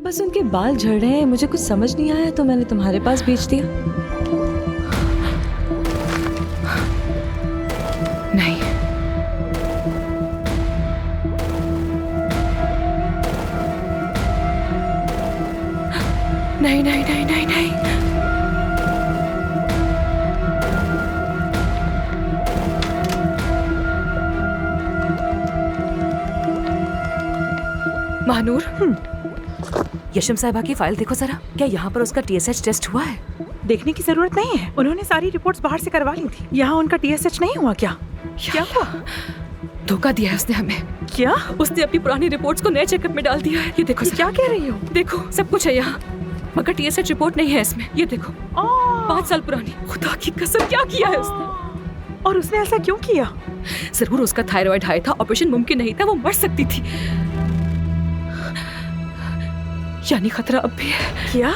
बस उनके बाल झड़ रहे हैं, मुझे कुछ समझ नहीं आया तो मैंने तुम्हारे पास भेज दिया। नहीं, नहीं नहीं नहीं नहीं नहीं। महानूर, यशम साहिबा की फाइल देखो जरा। क्या यहाँ पर उसका TSH टेस्ट हुआ है? देखने की जरूरत नहीं है, उन्होंने सारी रिपोर्ट्स बाहर से करवा ली थी। यहाँ उनका TSH नहीं हुआ क्या? क्या हुआ? धोखा दिया है उसने हमें। क्या? उसने अपनी पुरानी रिपोर्ट्स को नए चेकअप में डाल दिया है। ये देखो, क्या कह रही हो? देखो सब कुछ है यहाँ, मगर TSH रिपोर्ट नहीं है इसमें। ये देखो, 5 साल पुरानी। खुदा की कसम, क्या किया है उसने? और उसने ऐसा क्यों किया? जरूर उसका थायराइड हाई था, ऑपरेशन मुमकिन नहीं था, वो मर सकती थी। यानी खतरा अब भी है। क्या?